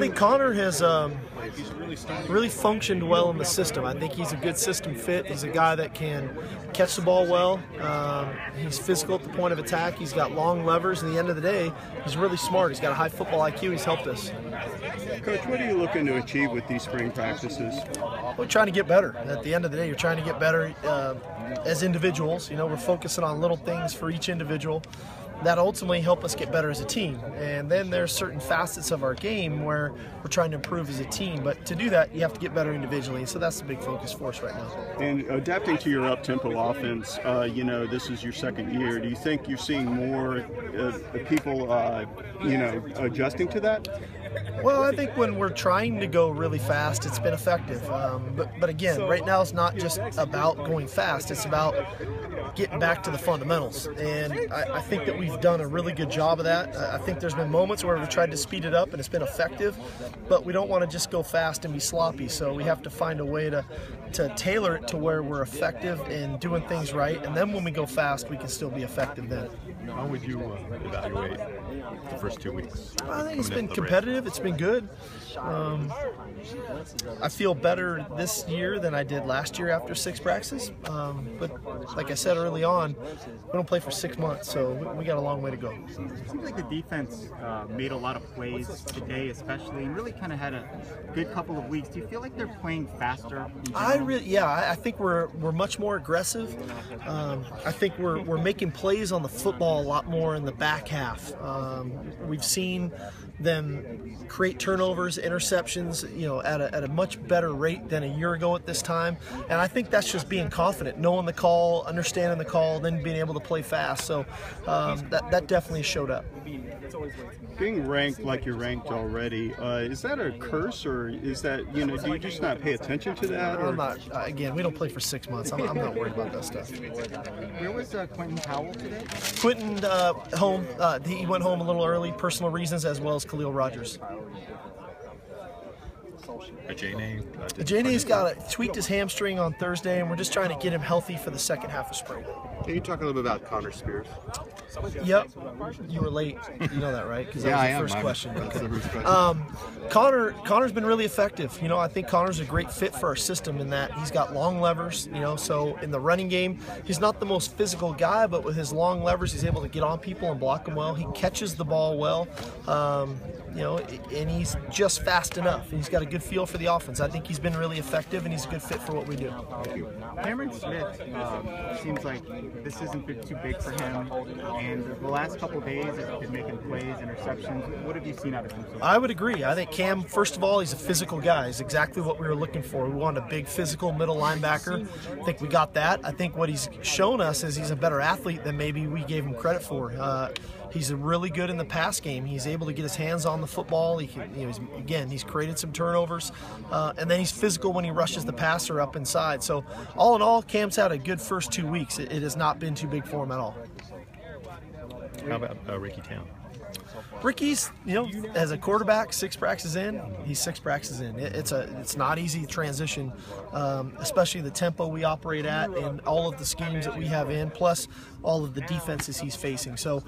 think Connor has really functioned well in the system. I think he's a good system fit. He's a guy that can catch the ball well. He's physical at the point of attack. He's got long levers. At the end of the day, he's really smart. He's got a high football IQ. He's helped us. Coach, what are you looking to achieve with these spring practices? We're trying to get better. At the end of the day, you're trying to get better as individuals. You know, we're focusing on little things for each individual that ultimately help us get better as a team. And then there's certain facets of our game where we're trying to improve as a team. But to do that, you have to get better individually. So that's the big focus for us right now. And adapting to your up-tempo offense, you know, this is your second year. Do you think you're seeing more people, you know, adjusting to that? Well, I think when we're trying to go really fast, it's been effective. But again, right now it's not just about going fast. It's about getting back to the fundamentals. And I think that we've done a really good job of that. I think there's been moments where we've tried to speed it up and it's been effective, but we don't want to just go fast and be sloppy. So we have to find a way to tailor it to where we're effective in doing things right. And then when we go fast, we can still be effective then. How would you evaluate the first 2 weeks? I think it's been competitive. It's been good. I feel better this year than I did last year after 6 practices. But like I said early on, we don't play for 6 months, so we got a long way to go. It seems like the defense made a lot of plays today, especially, and really kind of had a good couple of weeks. Do you feel like they're playing faster? I think we're much more aggressive. I think we're making plays on the football a lot more in the back half. We've seen them create turnovers, interceptions, you know, at a much better rate than a year ago at this time. And I think that's just being confident, knowing the call, understanding the call, then being able to play fast. So that definitely showed up. Being ranked like you're ranked already, is that a curse, or is that, you know, do you just not pay attention to that? Or? I'm not. Again, we don't play for 6 months. I'm not worried about that stuff. Where was Quentin Powell today? Quentin home. He went home a little early, personal reasons, as well as Khalil Rogers. Ajayne's tweaked his hamstring on Thursday, and we're just trying to get him healthy for the second half of spring. Can you talk a little bit about Connor Spears? Yep, you were late. You know that, right? Because that was the first question. That's the first question. Connor's been really effective. You know, I think Connor's a great fit for our system in that he's got long levers. You know, so in the running game, he's not the most physical guy, but with his long levers, he's able to get on people and block them well. He catches the ball well. You know, and he's just fast enough. He's got a good feel for the offense. I think he's been really effective, and he's a good fit for what we do. Cameron Smith seems like this isn't too big for him, and the last couple of days he's been making plays, interceptions. What have you seen out of him so far? I would agree. I think Cam, first of all, he's a physical guy. He's exactly what we were looking for. We wanted a big physical middle linebacker. I think we got that. I think what he's shown us is he's a better athlete than maybe we gave him credit for. He's really good in the pass game. He's able to get his hands on the football. He can, you know, he's created some turnovers, and then he's physical when he rushes the passer up inside. So all in all, Cam's had a good first 2 weeks. It has not been too big for him at all. How about Ricky Town? Ricky's, you know, as a quarterback, 6 practices in, he's 6 practices in. It's not easy to transition, especially the tempo we operate at and all of the schemes that we have in, plus all of the defenses he's facing. So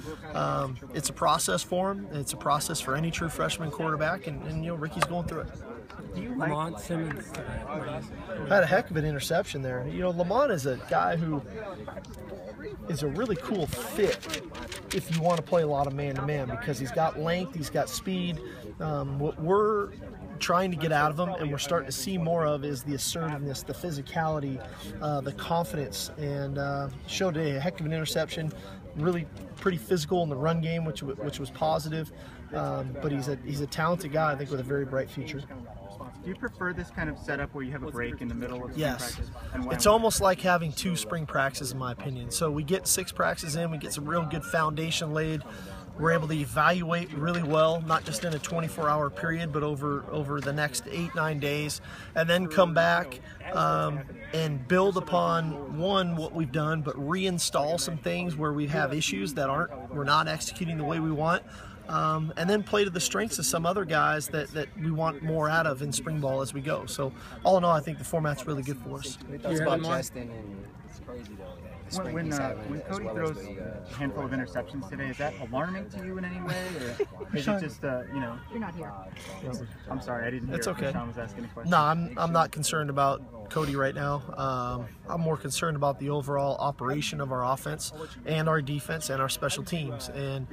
it's a process for him. It's a process for any true freshman quarterback, and you know, Ricky's going through it. Lamont Simmons had a heck of an interception there. You know, Lamont is a guy who is a really cool fit if you want to play a lot of man-to-man, because he's got length, he's got speed. What we're trying to get out of him, and we're starting to see more of, is the assertiveness, the physicality, the confidence, and showed a heck of an interception. Really pretty physical in the run game, which was positive. But he's a talented guy, I think, with a very bright future. Do you prefer this kind of setup where you have a break in the middle of spring Yes. practice? It's almost like having 2 spring practices, in my opinion. So we get 6 practices in, we get some real good foundation laid. We're able to evaluate really well, not just in a 24-hour period, but over the next 8-9 days, and then come back and build upon, one, what we've done, but reinstall some things where we have issues that we're not executing the way we want. and then play to the strengths of some other guys that we want more out of in spring ball as we go. So all in all, I think the format's really good for us. It's about Justin, and it's crazy though. When Cody throws a handful of interceptions today, is that alarming to you in any way, or is it just you know? You're not here. I'm sorry, I didn't hear. It's okay. Sean was asking a question. No, I'm not concerned about Cody right now. I'm more concerned about the overall operation of our offense and our defense and our special teams. And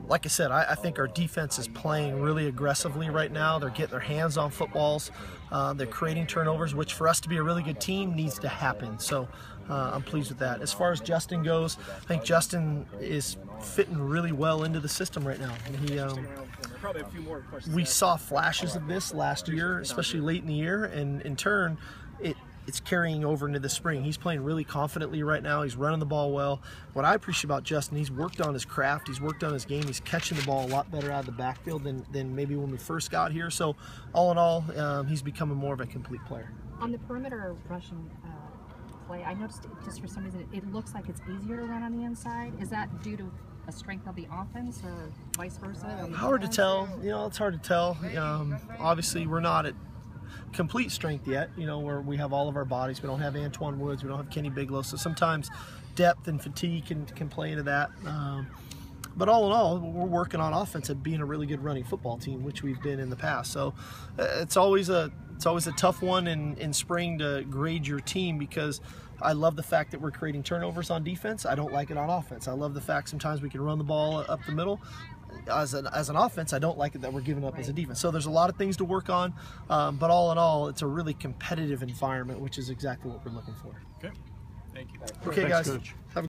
like I said, I think our defense is playing really aggressively right now. They're getting their hands on footballs. They're creating turnovers, which for us to be a really good team needs to happen. So I'm pleased with that. As far as Justin goes, I think Justin is fitting really well into the system right now. He, we saw flashes of this last year, especially late in the year, and in turn, it's carrying over into the spring. He's playing really confidently right now. He's running the ball well. What I appreciate about Justin, he's worked on his craft. He's worked on his game. He's catching the ball a lot better out of the backfield than maybe when we first got here. So all in all, he's becoming more of a complete player. On the perimeter rushing play, I noticed just for some reason it looks like it's easier to run on the inside. Is that due to a strength of the offense or vice versa? Hard to tell. You know, it's hard to tell. Obviously, we're not at complete strength yet, you know, where we have all of our bodies. We don't have Antoine Woods, we don't have Kenny Bigelow, so sometimes depth and fatigue can play into that. But all in all, we're working on offense at being a really good running football team, which we've been in the past. So it's always a tough one in spring to grade your team, because I love the fact that we're creating turnovers on defense. I don't like it on offense. I love the fact sometimes we can run the ball up the middle. As an offense, I don't like it that we're giving up as a defense. So there's a lot of things to work on, but all in all, it's a really competitive environment, which is exactly what we're looking for. Okay. Thank you. Okay, guys. Coach. Have a